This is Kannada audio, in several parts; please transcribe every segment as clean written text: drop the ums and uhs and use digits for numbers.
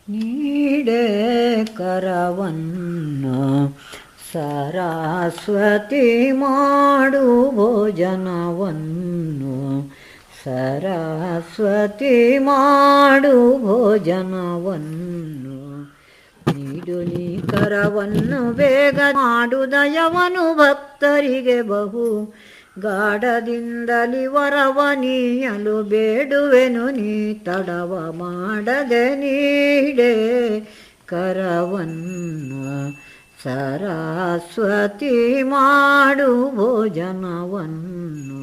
ನೀಡೆ ಕರವನ್ನು ಸರಸ್ವತಿ ಮಾಡು ಭೋಜನವನ್ನು ಸರಸ್ವತಿ ಮಾಡು ಭೋಜನವನ್ನು ನೀಡು ನೀ ಕರವನ್ನು ಬೇಗ ಮಾಡು ದಯವನು ಭಕ್ತರಿಗೆ ಬಹು ಗಾಢದಿಂದಲಿ ವರವ ನೀಯಲು ಬೇಡುವೆನು ನೀ ತಡವ ಮಾಡದೆ ನೀಡೆ ಕರವನ್ನು ಸರಸ್ವತಿ ಮಾಡು ಭೋಜನವನ್ನು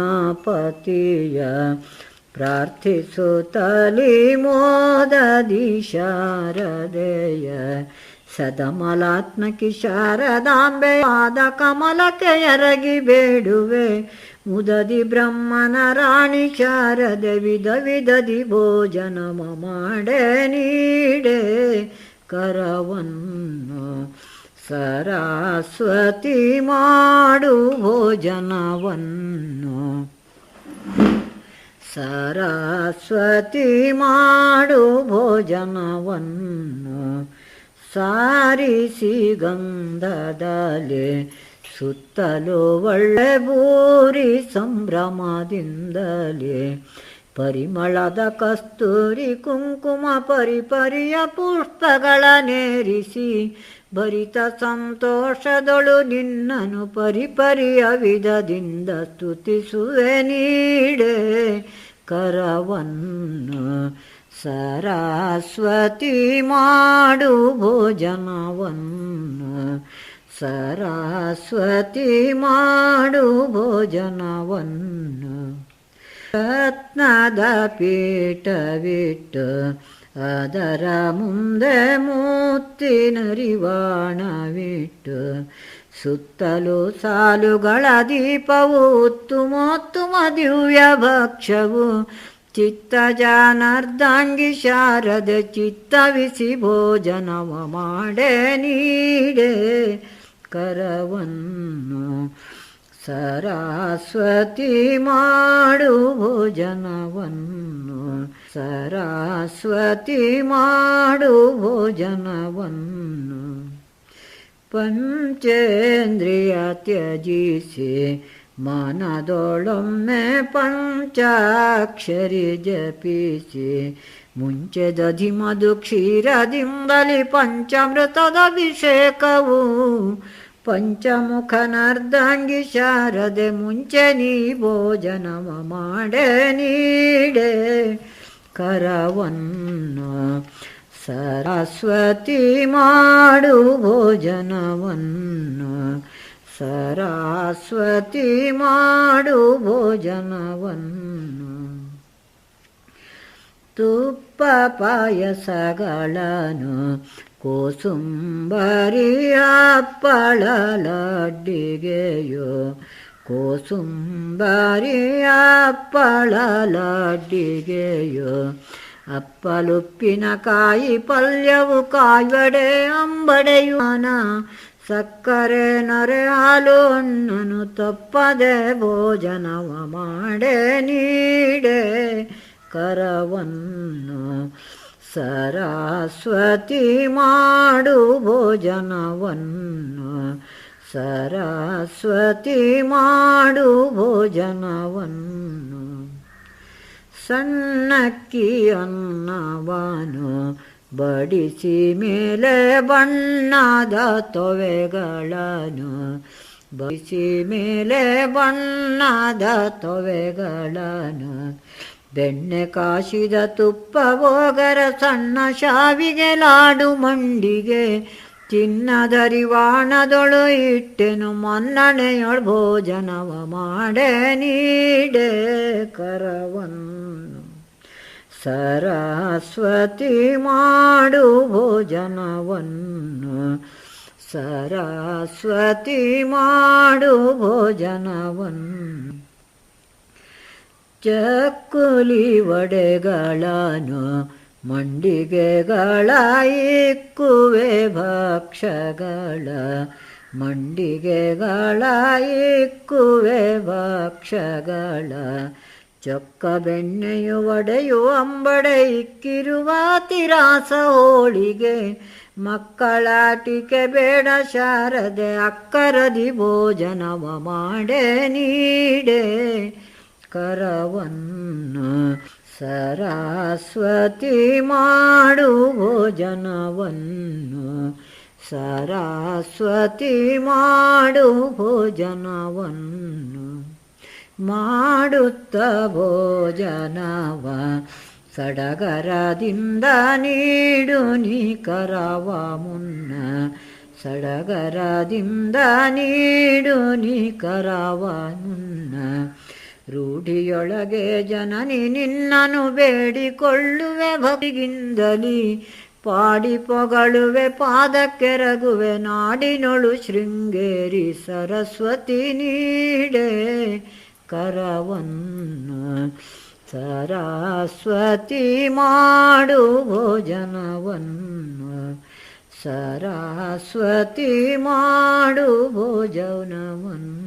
ಆದಿಗಣಪತಿಯ ಪ್ರಾರ್ಥಿಸುತ್ತಲಿ ಮೋದದಿ ಶಾರದೆಯ ಸದಮಲಾತ್ಮಕಿ ಶಾರದಾಂಬೆ ಆದ ಕಮಲಕ್ಕೆ ಎರಗಿ ಬೇಡುವೆ ಮುದದಿ ಬ್ರಹ್ಮನ ರಾಣಿ ಶಾರದೆ ವಿಧ ವಿಧದಿ ಭೋಜನಮ ಮಾಡೆ ನೀಡೆ ಕರವನ್ನು ಸರಸ್ವತಿ ಮಾಡು ಭೋಜನವನ್ನು ಸರಸ್ವತಿ ಮಾಡು ಭೋಜನವನ್ನು ಸಾರಿಸಿ ಗಂಧದಲೆ ಸುತ್ತಲೂ ಒಳ್ಳೆ ಬೂರಿ ಸಂಭ್ರಮದಿಂದಲೇ ಪರಿಮಳದ ಕಸ್ತೂರಿ ಕುಂಕುಮ ಪರಿಪರಿಯ ಪುಷ್ಪಗಳ ನೇರಿಸಿ ಭರಿತ ಸಂತೋಷದೊಳು ನಿನ್ನನು ಪರಿಪರಿಯ ವಿಧದಿಂದ ಸ್ತುತಿಸುವೆ ನೀಡೆ ಕರವನ್ನು ಸರಸ್ವತಿ ಮಾಡು ಭೋಜನವನ್ನು ಸರಸ್ವತಿ ಮಾಡು ಭೋಜನವನ್ನು ರತ್ನದ ಪೀಠವಿಟ್ಟು ಅದರ ಮುಂದೆ ಮುತ್ತಿನರಿವಾಣವಿಟ್ಟು ಸುತ್ತಲೂ ಸಾಲುಗಳ ದೀಪವು ಉತ್ತುಮೋತ್ತಮ ದಿವ್ಯ ಭಕ್ಷವು ಚಿತ್ತ ಜನಾರ್ದಂಗಿ ಶಾರದೆ ಚಿತ್ತವಿಸಿ ಭೋಜನವ ಮಾಡೆ ನೀಡೆ ಕರವನ್ನು ಸರಸ್ವತಿ ಮಾಡು ಭೋಜನವನ್ನು ಸರಸ್ವತಿ ಮಾಡು ಭೋಜನವನ್ನು ಪಂಚೇಂದ್ರಿಯ ತ್ಯಜಿಸಿ ಮನದೊಳೊಮ್ಮೆ ಪಂಚಾಕ್ಷರಿ ಜಪಿಸಿ ಮುಂಚೆ ದಧಿ ಮಧು ಕ್ಷೀರದಿಂದಲಿ ಪಂಚಾಮೃತದ ಅಭಿಷೇಕವು ಪಂಚಮುಖನರ್ಧಾಂಗಿ ಶಾರದೆ ಮುಂಚೆ ನೀ ಭೋಜನವ ಮಾಡೆ ನೀಡೆ ಕರವನ್ನು ಸರಸ್ವತಿ ಮಾಡು ಭೋಜನವನ್ನು ಸರಸ್ವತಿ ಮಾಡು ಭೋಜನವನ್ನು ತುಪ್ಪ ಪಾಯಸಗಳನ್ನು ಕೋಸುಂಬರಿ ಹಪ್ಪಳ ಲಡ್ಡಿಗೆಯೋ ಕೋಸುಂಬರಿ ಹಪ್ಪಳ ಲಡ್ಡಿಗೆಯೋ ಅಪ್ಪಲುಪ್ಪಿನಕಾಯಿ ಪಲ್ಯವು ಕಾಯ್ವಡೆ ಅಂಬಡೆಯುವನ ಸಕ್ಕರೆ ನೊರೆ ಹಾಲು ಹಣ್ಣನು ತಪ್ಪದೆ ಭೋಜನವ ಮಾಡೆ ನೀಡೆ ಕರವನ್ನು ಸರಸ್ವತಿ ಮಾಡು ಭೋಜನವನ್ನು ಸರಸ್ವತಿ ಮಾಡು ಭೋಜನವನ್ನು ಸಣ್ಣಕ್ಕಿ ಅನ್ನವನು ಬಡಿಸಿ ಮೇಲೆ ಬಣ್ಣದ ತೊವೆಗಳನ್ನು ಬಡಿಸಿ ಮೇಲೆ ಬಣ್ಣದ ತೊವೆಗಳನ್ನು ಬೆಣ್ಣೆ ಕಾಶಿದ ತುಪ್ಪ ಭೋಗರ ಸಣ್ಣ ಶಾವಿಗೆ ಲಾಡು ಮಂಡಿಗೆ ಚಿನ್ನದರಿವಾಣದೊಳು ಇಟ್ಟೆನು ಮನ್ನಣೆಯೊಳ್ ಭೋಜನವ ಮಾಡೆ ನೀಡೆ ಕರವನ್ನು ಸರಸ್ವತಿ ಮಾಡು ಭೋಜನವನ್ನು ಸರಸ್ವತಿ ಮಾಡು ಭೋಜನವನ್ನು ಚಕ್ಕುಲಿ ವಡೆಗಳನ್ನು ಮಂಡಿಗೆಗಳ ಇಕ್ಕುವೆ ಭಕ್ಷಗಳ ಮಂಡಿಗೆಗಳ ಇಕ್ಕುವೆ ಭಕ್ಷಗಳ ಚೊಕ್ಕ ಬೆಣ್ಣೆಯು ಒಡೆಯು ಅಂಬಡೆ ಇಕ್ಕಿರುವ ತಿರಾಸ ಹೋಳಿಗೆ ಮಕ್ಕಳಾಟಿಕೆ ಬೇಡ ಶಾರದೆ ಅಕ್ಕರದಿ ಭೋಜನವ ಮಾಡೇ ನೀಡೆ ಕರವನ್ನು ಸರಸ್ವತಿ ಮಾಡು ಭೋಜನವನ್ನು ಸರಸ್ವತಿ ಮಾಡು ಭೋಜನವನ್ನು ಮಾಡುತ್ತ ಭೋಜನವ ಸಡಗರದಿಂದ ನೀಡು ನೀ ಕರವ ಮುನ್ನ ಸಡಗರದಿಂದ ನೀಡು ನೀ ಕರವ ಮುನ್ನ ರೂಢಿಯೊಳಗೆ ಜನನಿ ನಿನ್ನನು ಬೇಡಿಕೊಳ್ಳುವೆ ಭಕ್ತಿಗಿಂದಲಿ ಪಾಡಿ ಪೊಗಳುವೆ ಪಾದಕ್ಕೆರಗುವೆ ನಾಡಿನೊಳು ಶೃಂಗೇರಿ ಸರಸ್ವತಿ ನೀಡೆ ಕರವನ್ನು ಸರಸ್ವತಿ ಮಾಡು ಭೋಜನವನ್ನು ಸರಸ್ವತಿ ಮಾಡು ಭೋಜನವನ್ನು